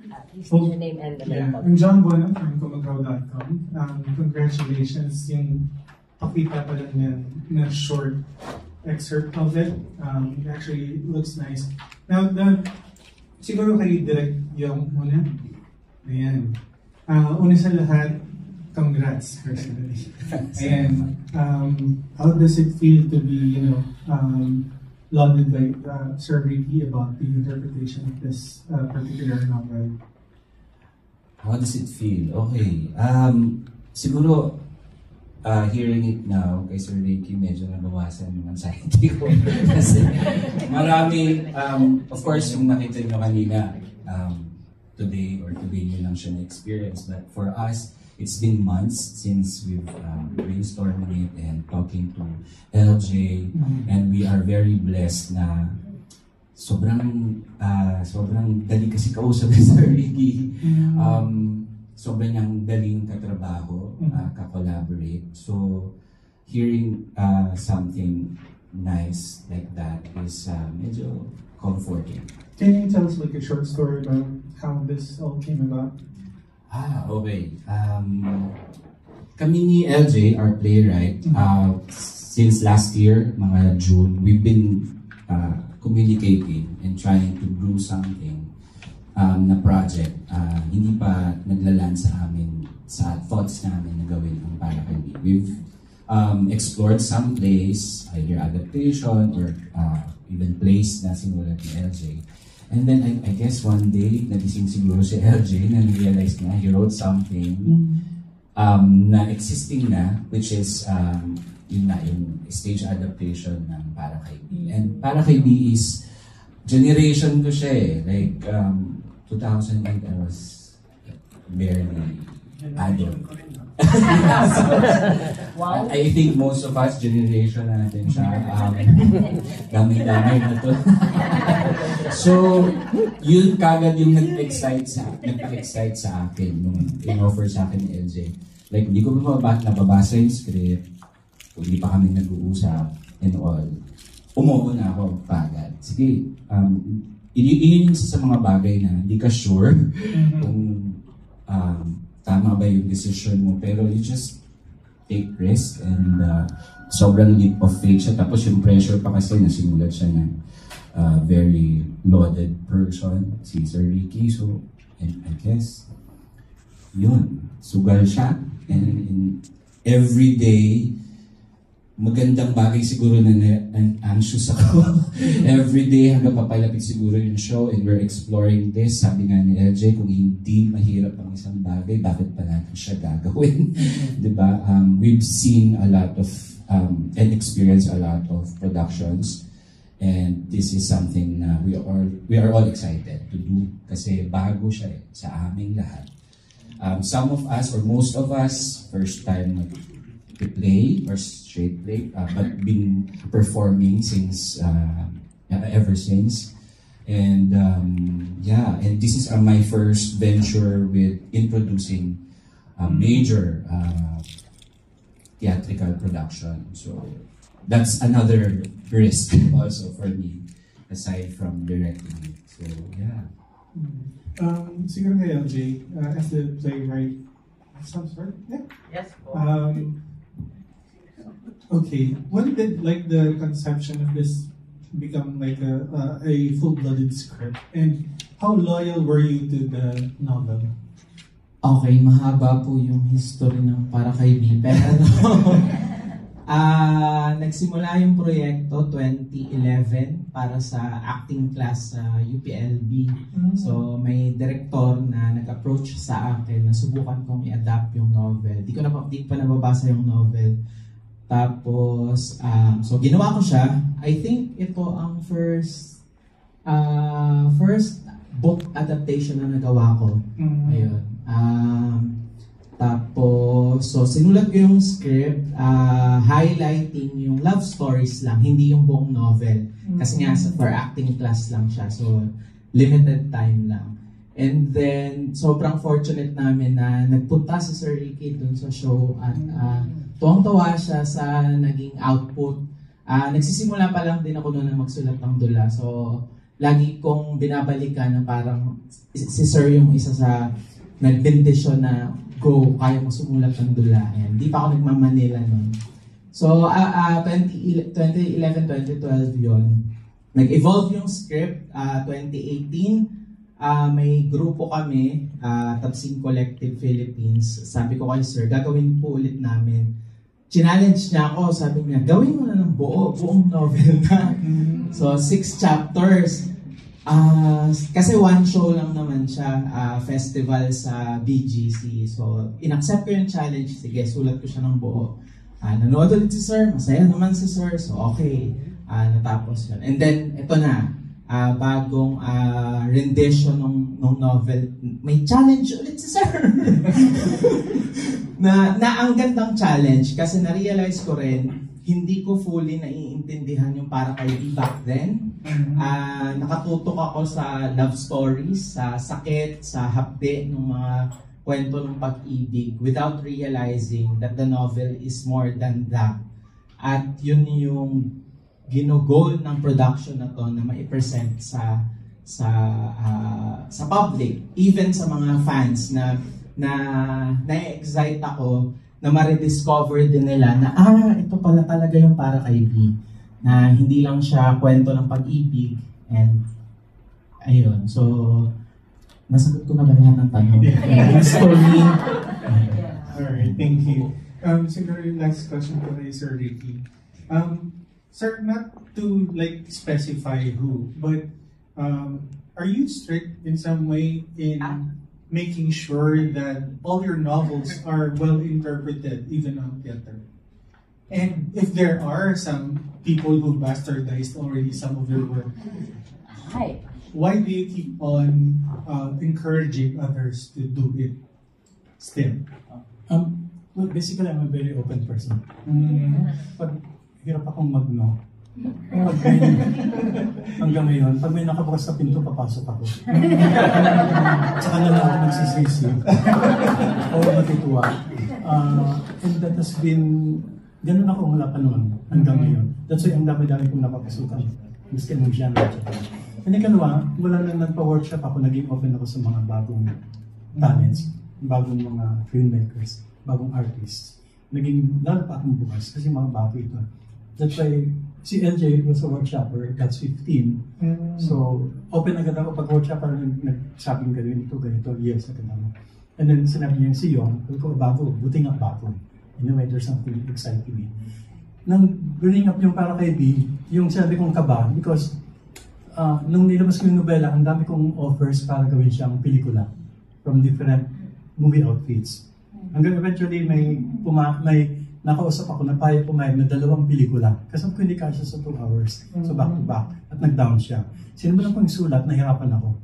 Please state your name and the Yeah, name. I'm John Bueno from Kumakaw.com. Congratulations. Yung pakita pa lang yan na short excerpt of it. It actually looks nice. Now, siguro kayo direct yung una. Ayan. Una sa lahat, congrats personally. And how does it feel to be, lauded by Sir Ricky about the interpretation of this particular novel? How does it feel? Okay. Siguro, hearing it now, kay Sir Ricky, medyo nabawasan yung anxiety ko. Kasi marami, of course, yung nakita nyo kanina, today nyo lang siya na-experience. But for us, it's been months since we've brainstorming it and talking to LJ, and we are very blessed na sobrang dali kasi kausap ni Sir Ricky. Sobrang niyang daling katrabaho, ka-collaborate. So, hearing something nice like that is medyo comforting. Can you tell us like a short story about how this all came about? Okay. Kami ni LJ, our playwright, since last year, mga June, we've been communicating and trying to do something na project. Hindi pa naglaland sa amin, sa thoughts namin na gawin ang Para Kay B. We've explored some plays, either adaptation or even plays na sinulat ni LJ. And then I guess one day, nagising siguro si LJ na realize niya, he wrote something na existing na, which is yung stage adaptation ng Para Kay B. And Para Kay B is, generation ko siya eh. Like, 2008, I was barely adult. Wow. I think most of us, generation na natin siya. Dami-dami na to. So, yun kagad yung nagpa-excite sa akin nung in-offer sa akin ni LJ. Like, hindi ko pa nababasa yung script, hindi pa kami nag-uusap and all. Umuo na ako kagad. Sige, yun sa mga bagay na hindi ka sure kung tama ba yung decision mo, pero you just take risk and sobrang leap of faith siya. Tapos yung pressure pa kasi na simulat siya ng very lauded person, si Sir Ricky. So, and I guess, yun, sugal siya. And every day, magandang bagay siguro na anxious ako. Every day hanggang papalapit siguro yung show and we're exploring this. Sabi nga ni LJ, kung hindi mahirap ang isang bagay, bakit pa natin siya gagawin? Diba? We've seen a lot of and experienced a lot of productions, and this is something na we are all excited to do kasi bago siya sa aming lahat. Some of us or most of us, first time to play or straight play, but been performing since ever since. And yeah, and this is my first venture with introducing a major theatrical production. So that's another risk also for me, aside from directing it. So yeah. Siguro kay LJ, as the playwright, some sort? Yeah. Yes. Okay, when did like the conception of this become like a full-blooded script, and how loyal were you to the novel? Okay, mahaba po yung history ng Para Kay B. Pero nagsimula yung proyekto 2011 para sa acting class sa UPLB. So may director na nag-approach sa akin na subukan kong i-adapt yung novel. Di pa nababasa yung novel. Tapos, so ginawa ko siya. I think ito ang first book adaptation na nagawa ko. Ayun. Tapos, so sinulat ko yung script, highlighting yung love stories lang, hindi yung buong novel. Kasi nga, for acting class lang siya. So, limited time lang. And then, sobrang fortunate namin na nagpunta si Sir Ricky dun sa show at tuwang-tuwa siya sa naging output. Nagsisimula pa lang din ako noon na magsulat ng dula. So, lagi kong binabalikan na parang si Sir yung isa sa nagbendisyon na go, kaya mo sumulat ng dula. Ayan. Di pa ako nagmamanila nun. So, 2011, 2012 yon. Nag-evolve yung script. 2018, may grupo kami, Tabsing Collective Philippines. Sabi ko kay Sir, gagawin po ulit namin. Challenge niya ako, sabi niya, gawin mo na ng buong novel na. So, 6 chapters. Kasi one show lang naman siya, festival sa BGC. So, in-accept ko yung challenge. Sige, sulat ko siya ng buo. Nanood ulit si Sir, masaya naman si Sir. So, okay, natapos yun. And then, ito na, bagong rendition ng novel. May challenge ulit si Sir. na ang gandang challenge kasi na-realize ko rin, hindi ko fully naiintindihan yung para kay Lee back then. Nakatutok ako sa love stories, sa sakit, sa hapde ng mga kwento ng pag-ibig without realizing that the novel is more than that. At yun yung ginugol ng production na to na mai-present sa public, even sa mga fans na na-excite ako na ma-rediscover din nila na ito pala talaga yung para kay B, na hindi lang siya kwento ng pag-ibig. And ayun, so nasagot ko na ba lahat ng tanong? Story. Alright, thank you. Siguro yung last question ko kay Sir Ricky. Sir, not to like specify who, but are you strict in some way in making sure that all your novels are well interpreted, even on theater? And if there are some people who bastardized already some of your work, why do you keep on encouraging others to do it still? Well, basically, I'm a very open person. Pag hirap akong mag-no. Hanggang ngayon, pag may nakabukas sa pinto, papasok ako. Tsaka na lang ako nagsisisi. O matutuwa. And that has been, ganun ako wala pa noon hanggang ngayon. That's why ang dami-dami kong napapasukan. Gusto ng genre. And ikalawa, mula nang nagpa-workshop ako, naging open ako sa mga bagong talents, bagong mga filmmakers, bagong artists. Naging lalo pa akong bukas kasi mga bago ito. That's why si LJ was a workshopper, that's 15. So, open agad ako pag workshopper, nagsabing ganito, yes, agad ako. And then sinabi niya si Yong, bago, buti nga bago. In a way, there's something exciting me. Nang bring up yung para kay B, yung sabi kong kaba, because nung nilabas ko yung nobela, ang dami kong offers para gawin siyang pelikula from different movie outfits. Hanggang eventually may nakausap ako na payag pumayag na 2 pelikula. Kasi ko hindi kasya sa 2 hours. So back to back. At nag-down siya. Sinubukan ko yung sulat, nahirapan ako.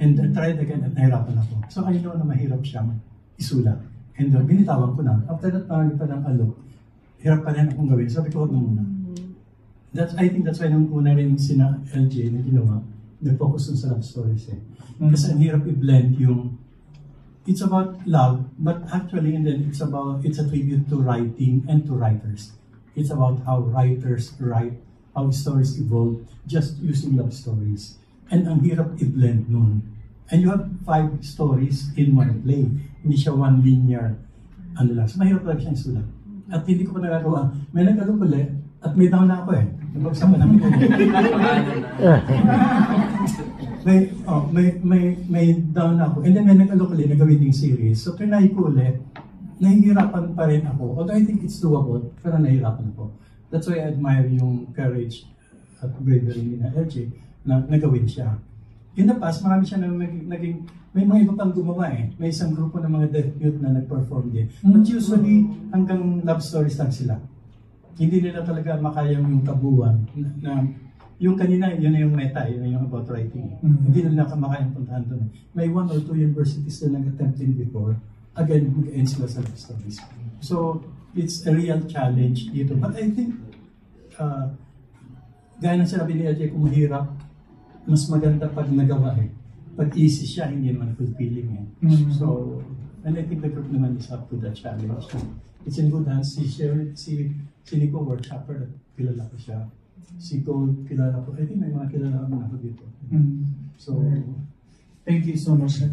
And I tried again at nahirapan ako. So I know na mahirap siyang isulat. And binitawan ko na. After that, parang pa ng alok. Hirap pa rin akong gawin. Sabi ko, huwag na muna. I think that's why nung una rin sina LJ na ginawa, nag-focus dun sa love stories eh. Kasi ang hirap i-blend yung it's about love, but actually, and then it's a tribute to writing and to writers. It's about how writers write, how stories evolve, just using love stories. And ang hirap i-blend nun. And you have 5 stories in one play. Hindi siya one linear, lang. So mahirap lang siyang sulat. At hindi ko pa nagagawa. May nag-alok ulit, at may down na ako eh. Nabagsak pa namin ko. may down ako. And then may nag-alok ulit na gawin yung series. So trinay ko ulit, nahihirapan pa rin ako. Although I think it's doable, pero nahihirapan ako. That's why I admire yung courage at bravery ni LJ na nagawin siya. In the past, marami siya na naging, may mga iba pang gumawa eh. May isang grupo ng mga deaf mute na nag-perform din. But usually, hanggang love stories lang sila. Hindi nila talaga makayang yung tabuan na yung kanina, yun na yung meta, yun na yung about writing. Hindi nila makayang puntahan doon. May 1 or 2 universities na nag-attempt in before. Again, mag-end sila sa love stories. So, it's a real challenge dito. But I think, gaya ng sinabi ni LJ, kung mahirap, mas maganda pag nagawa eh. Pag easy siya, hindi naman fulfilling eh. So, and I think the group naman is up to that challenge. It's in good hands. Si Nico, workshopper, kilala ko siya. Si Code, kilala ko. I think may mga kilala naman ako dito. Mm. So, Thank you so much, sir.